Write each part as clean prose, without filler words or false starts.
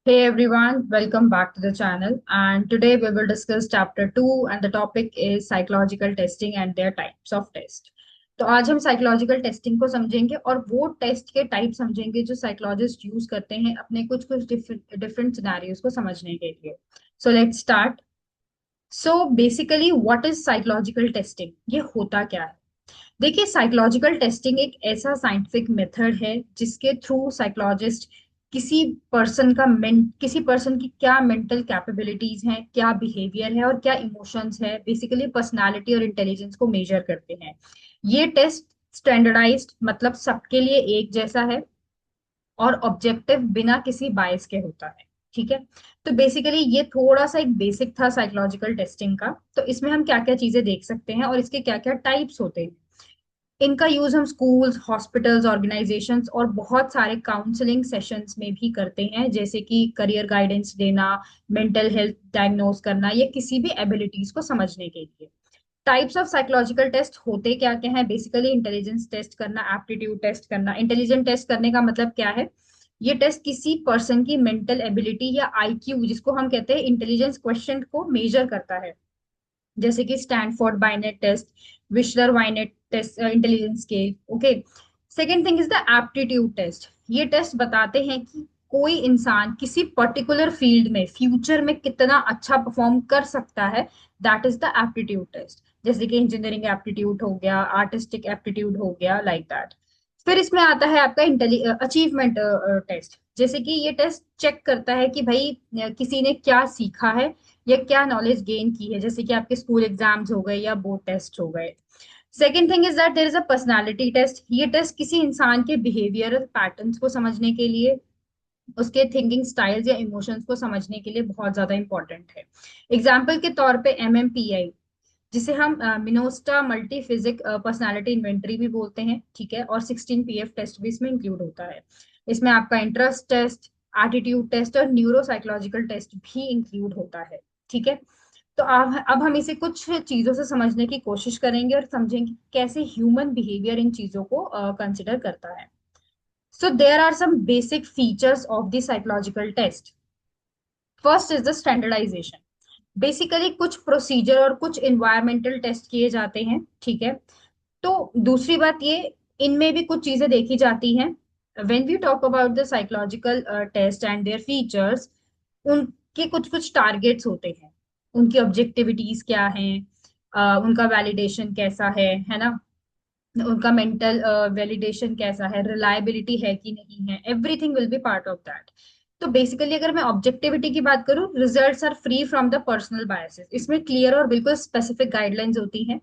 Hey everyone, welcome back to the channel. And today we will discuss chapter 2 and the topic is psychological testing and their types of test. तो आज हम psychological testing को समझेंगे और वो test के type समझेंगे जो साइकोलॉजिस्ट यूज करते हैं अपने कुछ कुछ डिफरेंट डिफरेंट सिनेरियोज को समझने के लिए. So let's start. So basically what is psychological testing, ये होता क्या है? देखिए, साइकोलॉजिकल टेस्टिंग एक ऐसा साइंटिफिक मेथड है जिसके थ्रू साइकोलॉजिस्ट किसी पर्सन की क्या मेंटल कैपेबिलिटीज हैं, क्या बिहेवियर है और क्या इमोशंस है, बेसिकली पर्सनालिटी और इंटेलिजेंस को मेजर करते हैं. ये टेस्ट स्टैंडर्डाइज्ड मतलब सबके लिए एक जैसा है और ऑब्जेक्टिव बिना किसी बायस के होता है. ठीक है. तो बेसिकली ये थोड़ा सा एक बेसिक था साइकोलॉजिकल टेस्टिंग का. तो इसमें हम क्या क्या चीजें देख सकते हैं और इसके क्या क्या टाइप्स होते हैं. इनका यूज हम स्कूल्स, हॉस्पिटल्स, ऑर्गेनाइजेशंस और बहुत सारे काउंसलिंग सेशंस में भी करते हैं, जैसे कि करियर गाइडेंस देना, मेंटल हेल्थ डायग्नोज करना या किसी भी एबिलिटीज को समझने के लिए. टाइप्स ऑफ साइकोलॉजिकल टेस्ट होते क्या क्या है? बेसिकली इंटेलिजेंस टेस्ट करना, एप्टीट्यूड टेस्ट करना. इंटेलिजेंट टेस्ट करने का मतलब क्या है? ये टेस्ट किसी पर्सन की मेंटल एबिलिटी या आईक्यू, जिसको हम कहते हैं इंटेलिजेंस क्वेश्चन, को मेजर करता है. जैसे कि Stanford Binet test, Wechsler Binet test, intelligence scale. Okay. Second thing is the aptitude test. ये टेस्ट बताते हैं कि कोई इंसान किसी पर्टिकुलर फील्ड में फ्यूचर में कितना अच्छा परफॉर्म कर सकता है. That is the aptitude test. जैसे कि इंजीनियरिंग एप्टीट्यूड हो गया, आर्टिस्टिक एप्टीट्यूड हो गया, लाइक दैट. फिर इसमें आता है आपका अचीवमेंट टेस्ट. जैसे कि ये टेस्ट चेक करता है कि भाई किसी ने क्या सीखा है या क्या नॉलेज गेन की है, जैसे कि आपके स्कूल एग्जाम्स हो गए या बोर्ड टेस्ट हो गए. Second thing is that there is a personality test. ये टेस्ट किसी इंसान के बिहेवियरल पैटर्न्स को समझने के लिए, उसके थिंकिंग स्टाइल्स या इमोशंस को समझने के लिए बहुत ज्यादा इंपॉर्टेंट है. एग्जाम्पल के तौर पे MMPI, जिसे हम Minnesota multiphasic personality inventory भी बोलते हैं. ठीक है. और 16 PF टेस्ट भी इसमें इंक्लूड होता है. इसमें आपका इंटरेस्ट टेस्ट, एटीट्यूड टेस्ट और न्यूरो साइकोलॉजिकल टेस्ट भी इंक्लूड होता है. ठीक है. तो अब हम इसे कुछ चीजों से समझने की कोशिश करेंगे और समझेंगे कि कैसे ह्यूमन बिहेवियर इन चीजों को कंसिडर करता है. So there are some basic features of the psychological test. First is the standardisation. Basically कुछ प्रोसीजर और कुछ इन्वायरमेंटल टेस्ट किए जाते हैं. ठीक है. तो दूसरी बात ये, इनमें भी कुछ चीजें देखी जाती हैं. When we talk about the psychological test and their features, उनके कुछ कुछ टारगेट्स होते हैं. उनकी ऑब्जेक्टिविटीज क्या हैं, उनका वैलिडेशन कैसा है ना, उनका मेंटल वैलिडेशन कैसा है, रिलायबिलिटी है कि नहीं है, everything will be part of that. तो बेसिकली अगर मैं ऑब्जेक्टिविटी की बात करूं, results are free from the personal biases. इसमें क्लियर और बिल्कुल स्पेसिफिक गाइडलाइंस होती हैं.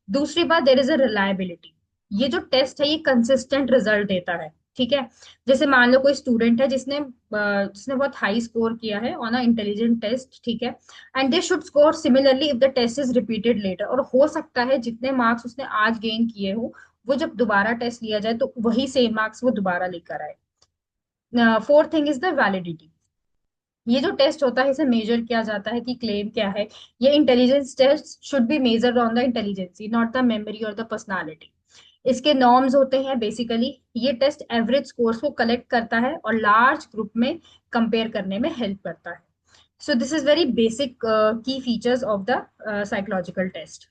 दूसरी बात, देर इज अ रिलायबिलिटी. ये जो टेस्ट है ये कंसिस्टेंट रिजल्ट देता है. ठीक है. जैसे मान लो कोई स्टूडेंट है जिसने बहुत हाई स्कोर किया है ऑन अ इंटेलिजेंट टेस्ट. ठीक है. And they should score similarly if the test is repeated later. और हो सकता है जितने मार्क्स उसने आज गेन किए हो, वो जब दोबारा टेस्ट लिया जाए तो वही सेम मार्क्स वो दोबारा लेकर आए. Fourth thing is the validity. ये जो टेस्ट होता है इसे मेजर किया जाता है कि क्लेम क्या है. ये intelligence test should be measured on the intelligence, not the memory और द पर्सनालिटी. इसके नॉर्म्स होते हैं. बेसिकली ये टेस्ट एवरेज स्कोर्स को कलेक्ट करता है और लार्ज ग्रुप में कंपेयर करने में हेल्प करता है. So this is very basic key features of the psychological test.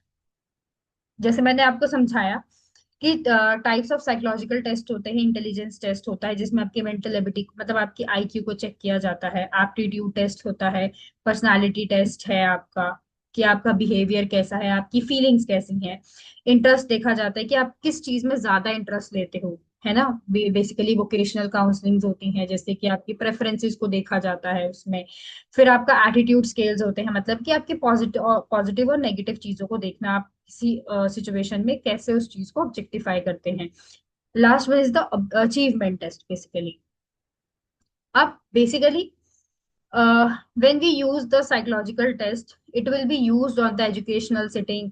जैसे मैंने आपको समझाया कि टाइप्स ऑफ साइकोलॉजिकल टेस्ट होते हैं. इंटेलिजेंस टेस्ट होता है जिसमें आपकी मेंटल एबिलिटी मतलब आपकी आईक्यू को चेक किया जाता है. एप्टीट्यूड टेस्ट होता है. पर्सनालिटी टेस्ट है आपका, कि आपका बिहेवियर कैसा है, आपकी फीलिंग्स कैसी हैं. इंटरेस्ट देखा जाता है कि आप किस चीज में ज्यादा इंटरेस्ट लेते हो, है ना. बेसिकली वोकेशनल काउंसलिंग होती हैं, जैसे कि आपकी प्रेफरेंसेस को देखा जाता है उसमें. फिर आपका एटीट्यूड स्केल्स होते हैं, मतलब कि आपके पॉजिटिव और नेगेटिव चीजों को देखना, आप किसी सिचुएशन में कैसे उस चीज को ऑब्जेक्टिफाई करते हैं. Last one is the achievement test. Basically अब basically when we use the psychological test, it will be used on the educational setting,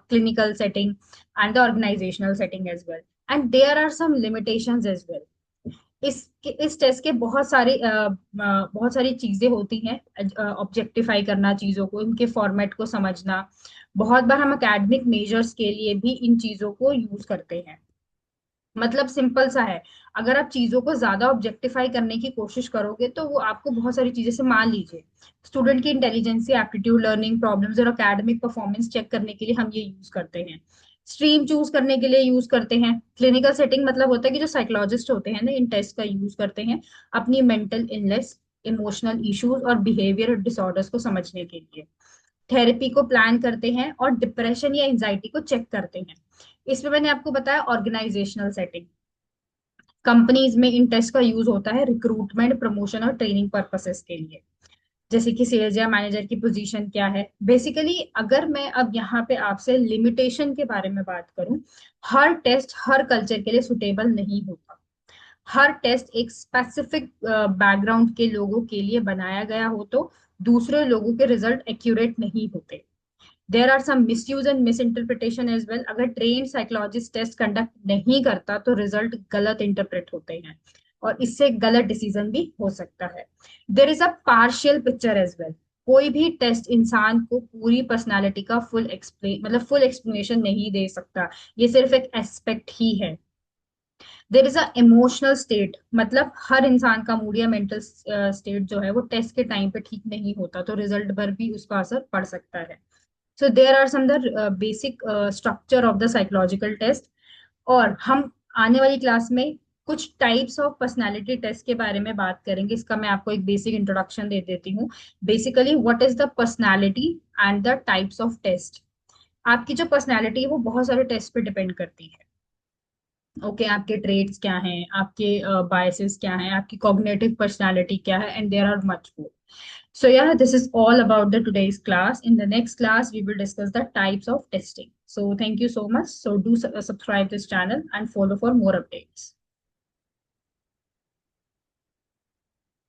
clinical setting, and the organizational setting as well. And there are some limitations as well. इस test के बहुत सारी चीजें होती हैं. Objectify करना चीजों को, इनके फॉर्मेट को समझना. बहुत बार हम एकेडमिक मेजर्स के लिए भी इन चीजों को यूज करते हैं. मतलब सिंपल सा है, अगर आप चीजों को ज्यादा ऑब्जेक्टिफाई करने की कोशिश करोगे तो वो आपको बहुत सारी चीजें से, मान लीजिए स्टूडेंट की इंटेलिजेंस, एप्टीट्यूड, लर्निंग प्रॉब्लम्स और एकेडमिक परफॉर्मेंस चेक करने के लिए हम ये यूज करते हैं। स्ट्रीम चूज करने के लिए यूज करते हैं। क्लिनिकल सेटिंग मतलब होता है कि जो साइकोलॉजिस्ट होते हैं ना, इन टेस्ट का यूज करते हैं अपनी मेंटल इलनेस, इमोशनल इश्यूज और बिहेवियर डिसऑर्डर्स को समझने के लिए। थेरेपी को प्लान करते हैं और डिप्रेशन या एंजाइटी को चेक करते हैं। इसमें मैंने आपको बताया ऑर्गेनाइजेशनल सेटिंग। कंपनीज में इन टेस्ट का यूज होता है रिक्रूटमेंट, प्रमोशन और ट्रेनिंग पर्पसेस के लिए, जैसे कि सेल्स या मैनेजर की पोजीशन क्या है। बेसिकली अगर मैं अब यहाँ पे आपसे लिमिटेशन के बारे में बात करूं, हर टेस्ट हर कल्चर के लिए सुटेबल नहीं होता। हर टेस्ट एक स्पेसिफिक बैकग्राउंड के लोगों के लिए बनाया गया हो तो दूसरे लोगों के रिजल्ट एक्यूरेट नहीं होते। There are some misuse and misinterpretation as well. अगर ट्रेन साइकोलॉजिस्ट टेस्ट कंडक्ट नहीं करता तो रिजल्ट गलत इंटरप्रेट होते हैं और इससे गलत डिसीजन भी हो सकता है। There is a partial picture as well. कोई भी टेस्ट इंसान को पूरी पर्सनालिटी का फुल एक्सप्लेन, मतलब फुल एक्सप्लेनेशन नहीं दे सकता। ये सिर्फ एक एस्पेक्ट ही है। There is a emotional state, मतलब हर इंसान का मूड या मेंटल स्टेट जो है वो टेस्ट के टाइम पे ठीक नहीं होता, तो रिजल्ट पर भी उसका असर पड़ सकता है। So there are some the basic structure of the psychological test. और हम आने वाली क्लास में कुछ टाइप्स ऑफ पर्सनालिटी टेस्ट के बारे में बात करेंगे। इसका मैं आपको एक बेसिक इंट्रोडक्शन दे देती हूँ। Basically what is the personality and the types of test. आपकी जो पर्सनालिटी है वो बहुत सारे टेस्ट पे डिपेंड करती है। ओके, आपके ट्रेड्स क्या हैं, आपके बायसेस क्या हैं, आपकी कॉग्निटिव पर्सनालिटी क्या है, and there are much more. So yeah, this is all about the today's class. In the next class, we will discuss the types of testing. So thank you so much. So do subscribe this channel and follow for more updates.